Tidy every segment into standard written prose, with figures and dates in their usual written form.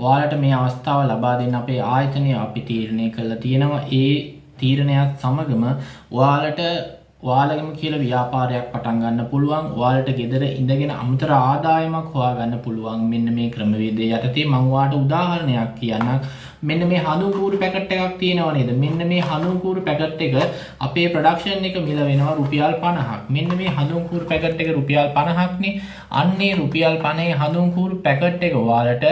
ඔයාලට මේ අවස්ථාව ලබා දෙන්න අපේ ආයතනය අපි තීරණය කළා තියෙනවා. ඒ තීරණයත් සමගම ඔයාලගේම කියලා ව්‍යාපාරයක් පටන් ගන්න පුළුවන්. ඔයාලට ගෙදර ඉඳගෙන අමතර ආදායමක් හොයාගන්න පුළුවන්. මෙන්න මේ ක්‍රමවේදය යටතේ මම ඔයාලට උදාහරණයක් කියන්නම්. මෙන්න මේ හඳුන් කූරු පැකට් එකක් තියෙනවා නේද? මෙන්න මේ හඳුන් කූරු පැකට් එක අපේ ප්‍රොඩක්ෂන් එක මිල වෙනවා රුපියල් 50ක්. මෙන්න මේ හඳුන් කූරු පැකට් එක රුපියල් 50ක්නේ. අන්නේ රුපියල් 50 හඳුන් කූරු පැකට් එක ඔයාලට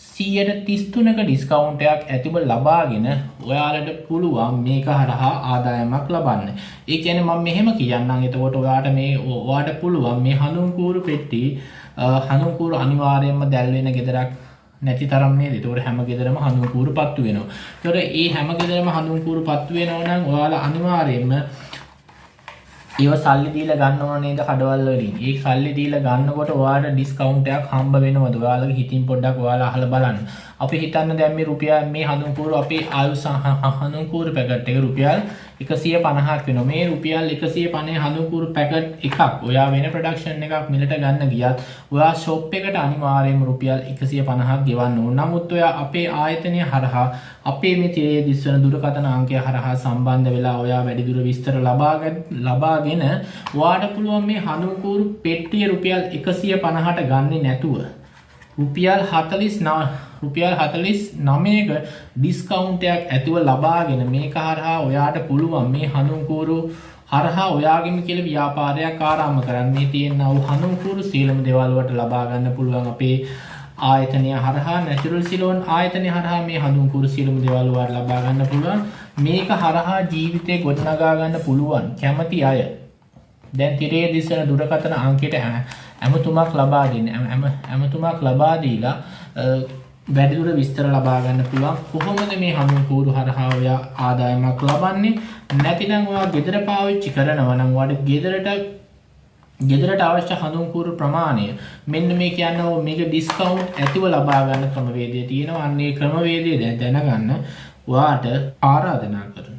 133ක ඩිස්කවුන්ට් එකක් ඇතිව ලබාගෙන ඔයාලට පුළුවන් මේක හරහා ආදායමක් ලබන්න. ඒ කියන්නේ මම මෙහෙම කියන්නම්. එතකොට ඔයාලට පුළුවන් මේ හඳුන් කූරු පෙට්ටි හඳුන් කූරු අනිවාර්යයෙන්ම දැල් වෙන ගෙදරක් නැති තරම් නේද? ඒතකොට හැම ගෙදරම හඳුන් කූරු පත්තු වෙනවා. ඒතකොට ඒ හැම ගෙදරම හඳුන් කූරු පත්තු වෙනවා නම් ඔයාලා අනිවාර්යයෙන්ම ඒව සල්ලි දීලා ගන්න ඕන නේද කඩවල් වලින්. ඒ සල්ලි දීලා ගන්නකොට ඔයාලට ඩිස්කවුන්ට් එකක් හම්බ වෙනවද? ඔයාලගේ හිතින් පොඩ්ඩක් ඔයාලා අහලා බලන්න. අපි හිතන්න දැන් මේ රුපියල් මේ හඳුන් කූරු අපේ ආයුෂ හඳුන් කූරු පැකට් එක රුපියල් 150ක් වෙනවා. මේ රුපියල් 150 හඳුන් කූරු පැකට් එකක් ඔයා වෙන ප්‍රොඩක්ෂන් එකක් මිලට ගන්න ගියත් ඔයා ෂොප් එකට අනිවාර්යයෙන්ම රුපියල් 150ක් ගෙවන්න ඕන. නමුත් ඔයා අපේ ආයතනය හරහා අපේ මේ තිරේ දිස්වන දුරකථන අංකය හරහා සම්බන්ධ වෙලා ඔයා වැඩිදුර විස්තර ලබාගෙන ඔයාට පුළුවන් මේ හඳුන් කූරු පෙට්ටිය රුපියල් 150ට ගන්නේ නැතුව රුපියල් 49ක ඩිස්කවුන්ට් එකක් ඇතුව ලබාගෙන මේක හරහා ඔයාට පුළුවන් මේ හඳුන් කූරු හරහා ඔයාගෙම කියලා ව්‍යාපාරයක් ආරම්භ කරන්න. මේ තියෙනා වූ හඳුන් කූරු සියලුම දේවල් වලට ලබා ගන්න පුළුවන් අපේ ආයතනය හරහා naturell ceylon ආයතනය හරහා මේ හඳුන් කූරු සියලුම දේවල් වලට ලබා ගන්න පුළුවන්. මේක හරහා ජීවිතේ ගොඩනගා ගන්න පුළුවන් කැමති අය දැන් තිරේ දිස්වන දුරකථන අංකයට ඇමතුමක් ලබා දෙන්න. ඇමතුමක් ලබා දීලා වැඩිදුර විස්තර ලබා ගන්න පුළුවන්. කොහොමද මේ හඳුන් කූරු හරහා ඔයා ආදායමක් ලබන්නේ? නැතිනම් ඔයා ගෙදර පාවිච්චි කරනවා නම් ඔයාට ගෙදරට අවශ්‍ය හඳුන් කූරු ප්‍රමාණය මෙන්න මේ කියන්නේ මේක ඩිස්කවුන්ට් ඇතිව ලබා ගන්න ක්‍රමවේදය තියෙනවා. අන්න ඒ ක්‍රමවේදය දැනගන්න ඔයාට ආරාධනා කරනවා.